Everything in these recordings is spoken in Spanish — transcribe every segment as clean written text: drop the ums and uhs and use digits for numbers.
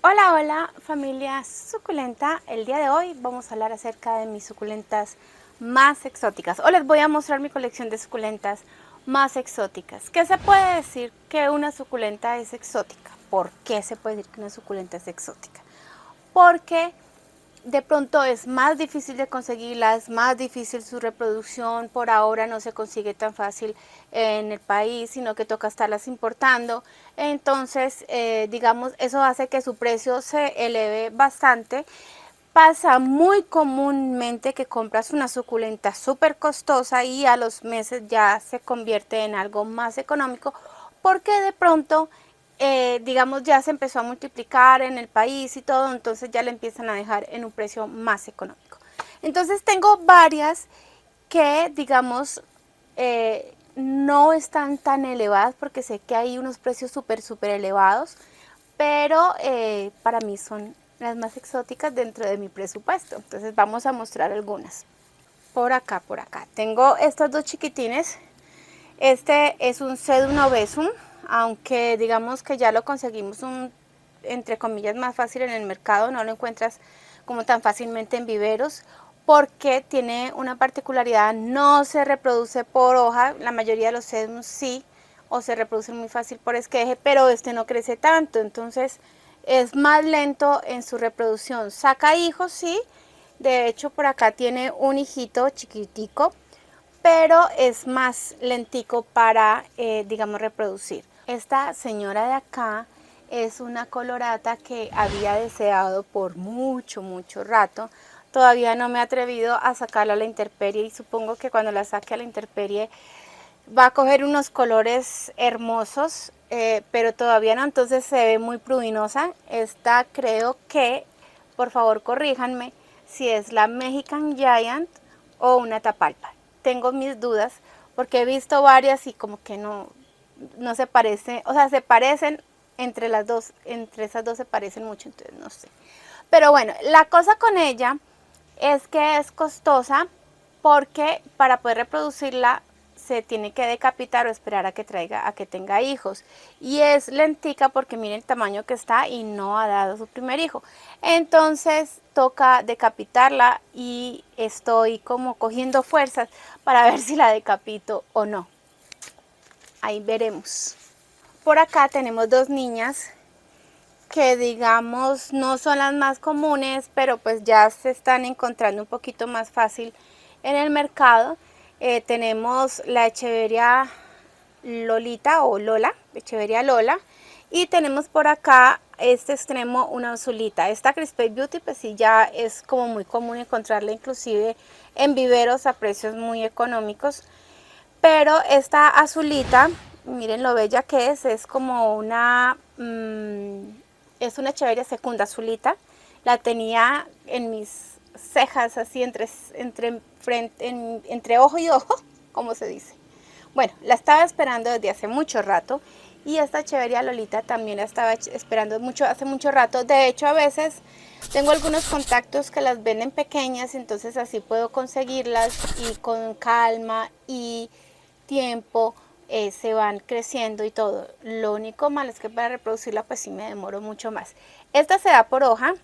Hola, hola familia suculenta. El día de hoy vamos a hablar acerca de mis suculentas más exóticas. O les voy a mostrar mi colección de suculentas más exóticas. ¿Qué se puede decir que una suculenta es exótica? ¿Por qué se puede decir que una suculenta es exótica? Porque de pronto es más difícil de conseguirla, es más difícil su reproducción, por ahora no se consigue tan fácil en el país, sino que toca estarlas importando. Entonces, digamos, eso hace que su precio se eleve bastante. Pasa muy comúnmente que compras una suculenta súper costosa y a los meses ya se convierte en algo más económico porque de pronto digamos ya se empezó a multiplicar en el país y todo, entonces ya le empiezan a dejar en un precio más económico. Entonces tengo varias que digamos no están tan elevadas porque sé que hay unos precios súper elevados, pero para mí son las más exóticas dentro de mi presupuesto. Entonces vamos a mostrar algunas. Por acá, por acá. Tengo estos dos chiquitines. Este es un Sedum obesum, aunque digamos que ya lo conseguimos entre comillas más fácil en el mercado, no lo encuentras como tan fácilmente en viveros porque tiene una particularidad, no se reproduce por hoja, la mayoría de los sedums sí, o se reproducen muy fácil por esqueje, pero este no crece tanto, entonces es más lento en su reproducción. Saca hijos, sí, de hecho por acá tiene un hijito chiquitico, pero es más lentico para, digamos, reproducir. Esta señora de acá es una colorata que había deseado por mucho rato. Todavía no me he atrevido a sacarla a la intemperie y supongo que cuando la saque a la intemperie va a coger unos colores hermosos, pero todavía no, entonces se ve muy prurinosa. Esta creo que, por favor corríjanme, si es la Mexican Giant o una Tapalpa. Tengo mis dudas porque he visto varias y como que no se parecen, o sea, se parecen entre las dos, entre esas dos se parecen mucho, entonces no sé. Pero bueno, la cosa con ella es que es costosa porque para poder reproducirla se tiene que decapitar o esperar a que tenga hijos, y es lentica porque miren el tamaño que está y no ha dado su primer hijo, entonces toca decapitarla y estoy como cogiendo fuerzas para ver si la decapito o no. Ahí veremos. Por acá tenemos dos niñas que digamos no son las más comunes, pero pues ya se están encontrando un poquito más fácil en el mercado. Tenemos la Echeveria Lolita o Lola, Echeveria Lola, y tenemos por acá este extremo una azulita. Esta Crispy Beauty pues sí ya es como muy común encontrarla inclusive en viveros a precios muy económicos, pero esta azulita, miren lo bella que es como una, es una Echeveria Secunda azulita. La tenía en mis cejas, así entre ojo y ojo, como se dice. Bueno, la estaba esperando desde hace mucho rato, y esta Echeveria Lolita también la estaba esperando hace mucho rato. De hecho, a veces tengo algunos contactos que las venden pequeñas, entonces así puedo conseguirlas y con calma y tiempo se van creciendo y todo. Lo único malo es que para reproducirla pues sí me demoro mucho más. Esta se da por hoja,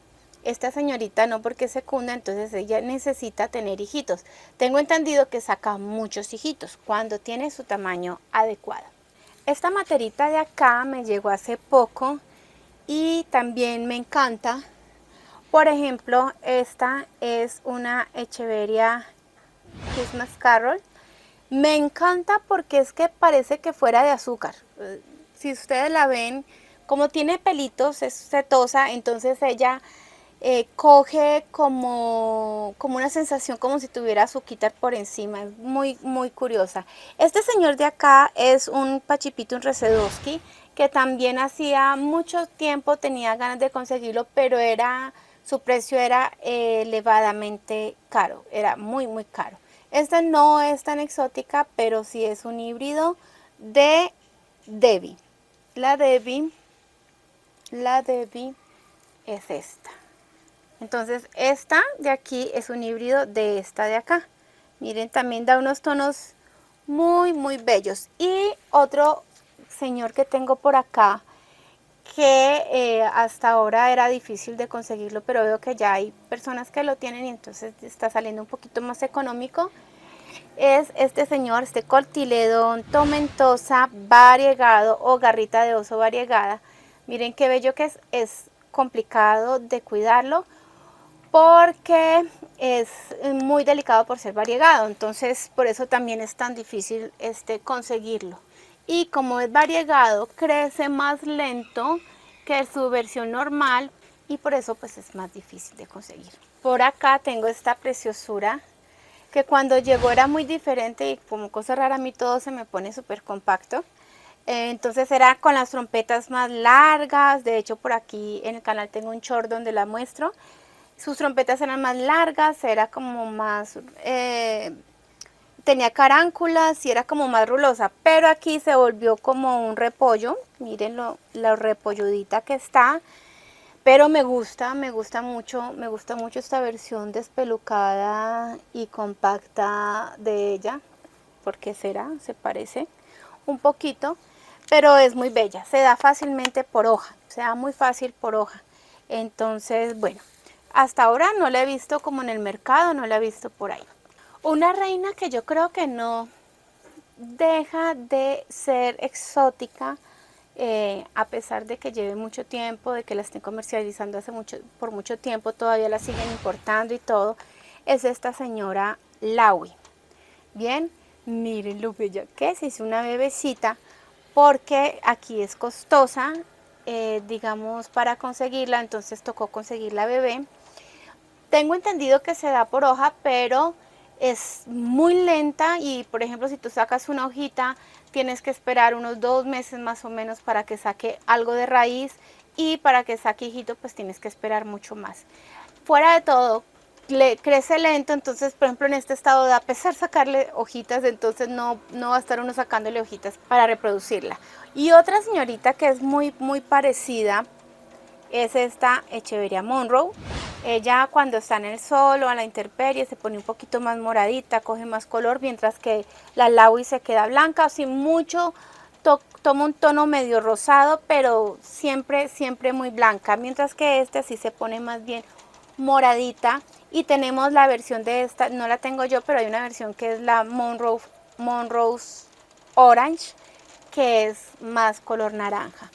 esta señorita no, porque es secunda, entonces ella necesita tener hijitos. Tengo entendido que saca muchos hijitos cuando tiene su tamaño adecuado. Esta materita de acá me llegó hace poco y también me encanta. Por ejemplo, esta es una Echeveria Christmas Carol. Me encanta porque es que parece que fuera de azúcar. Si ustedes la ven, como tiene pelitos, es setosa, entonces ella coge como una sensación como si tuviera azúcar por encima. Es muy curiosa. Este señor de acá es un Pachipito, un Resedowski, que también hacía mucho tiempo tenía ganas de conseguirlo, pero su precio era elevadamente caro, era muy caro. Esta no es tan exótica, pero sí es un híbrido de Debbie. La Debbie, la Debbie es esta. Entonces esta de aquí es un híbrido de esta de acá. Miren, también da unos tonos muy bellos. Y otro señor que tengo por acá que hasta ahora era difícil de conseguirlo, pero veo que ya hay personas que lo tienen y entonces está saliendo un poquito más económico. Es este señor, este cotiledón tomentosa variegado o garrita de oso variegada. Miren qué bello que es complicado de cuidarlo porque es muy delicado por ser variegado, entonces por eso también es tan difícil conseguirlo. Y como es variegado, crece más lento que su versión normal y por eso pues es más difícil de conseguir. Por acá tengo esta preciosura que cuando llegó era muy diferente y como cosa rara a mí todo se me pone súper compacto. Entonces era con las trompetas más largas, de hecho por aquí en el canal tengo un short donde la muestro. Sus trompetas eran más largas, era como más, tenía caránculas y era como más rulosa, pero aquí se volvió como un repollo, miren lo repolludita que está, pero me gusta mucho esta versión despelucada y compacta de ella, porque se parece un poquito, pero es muy bella, se da fácilmente por hoja, se da muy fácil por hoja, entonces bueno. Hasta ahora no la he visto como en el mercado, no la he visto por ahí. Una reina que yo creo que no deja de ser exótica, a pesar de que lleve mucho tiempo, de que la estén comercializando por mucho tiempo, todavía la siguen importando y todo, es esta señora Laui. Bien, miren lo bella que es una bebecita, porque aquí es costosa, digamos, para conseguirla, entonces tocó conseguir la bebé. Tengo entendido que se da por hoja, pero es muy lenta y, por ejemplo, si tú sacas una hojita, tienes que esperar unos 2 meses más o menos para que saque algo de raíz y para que saque hijito, pues tienes que esperar mucho más. Fuera de todo, crece lento, entonces, por ejemplo, en este estado da pesar sacarle hojitas, entonces no va a estar uno sacándole hojitas para reproducirla. Y otra señorita que es muy parecida, es esta Echeveria Monroe. Ella cuando está en el sol o a la intemperie se pone un poquito más moradita, coge más color, mientras que la Laui se queda blanca, o si mucho toma un tono medio rosado, pero siempre muy blanca, mientras que este sí se pone más bien moradita. Y tenemos la versión de esta, no la tengo yo, pero hay una versión que es la Monroe's Orange, que es más color naranja.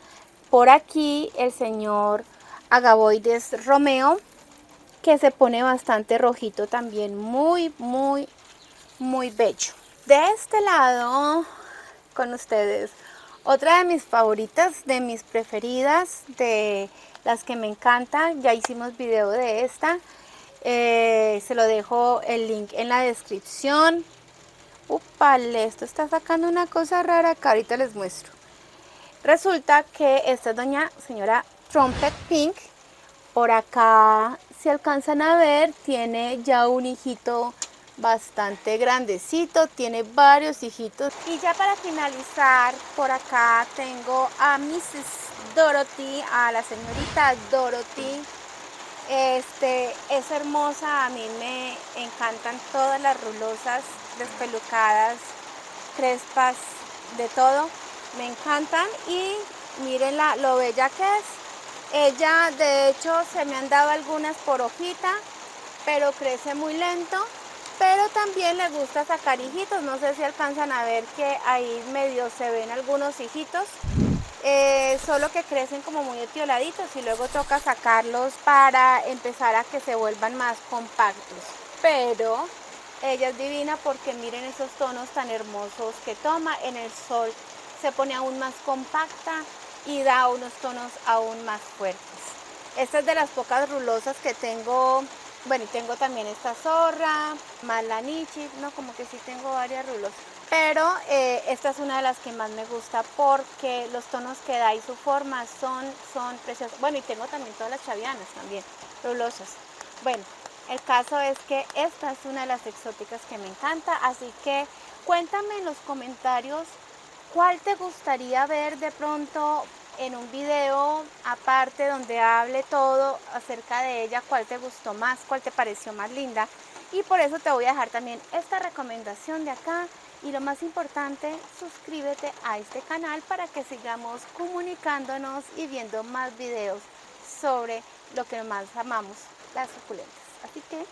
Por aquí el señor Agavoides Romeo, que se pone bastante rojito también, muy bello. De este lado, con ustedes, otra de mis favoritas, de mis preferidas, de las que me encanta, ya hicimos video de esta, se lo dejo el link en la descripción. Upale, esto está sacando una cosa rara que ahorita les muestro. Resulta que esta es doña señora Trumpet Pink. Por acá, si alcanzan a ver, tiene ya un hijito bastante grandecito, tiene varios hijitos. Y ya para finalizar, por acá tengo a Mrs. Dorothy, a la señorita Dorothy. Es hermosa, a mí me encantan todas las rulosas, despelucadas, crespas, de todo, me encantan y mírenla lo bella que es. Ella de hecho se me han dado algunas por hojita, pero crece muy lento, pero también le gusta sacar hijitos, no sé si alcanzan a ver que ahí medio se ven algunos hijitos. Solo que crecen como muy etioladitos y luego toca sacarlos para empezar a que se vuelvan más compactos. Pero ella es divina porque miren esos tonos tan hermosos que toma. En el sol se pone aún más compacta y da unos tonos aún más fuertes. Esta es de las pocas rulosas que tengo. Bueno, y tengo también esta zorra, más la nichi, no, como que sí tengo varias rulosas. Pero esta es una de las que más me gusta porque los tonos que da y su forma son preciosos. Bueno, y tengo también todas las chavianas también, rulosas. Bueno, el caso es que esta es una de las exóticas que me encanta, así que cuéntame en los comentarios cuál te gustaría ver de pronto en un video aparte donde hable todo acerca de ella, cuál te gustó más, cuál te pareció más linda. Y por eso te voy a dejar también esta recomendación de acá, Y lo más importante, suscríbete a este canal para que sigamos comunicándonos y viendo más videos sobre lo que más amamos, las suculentas. Así que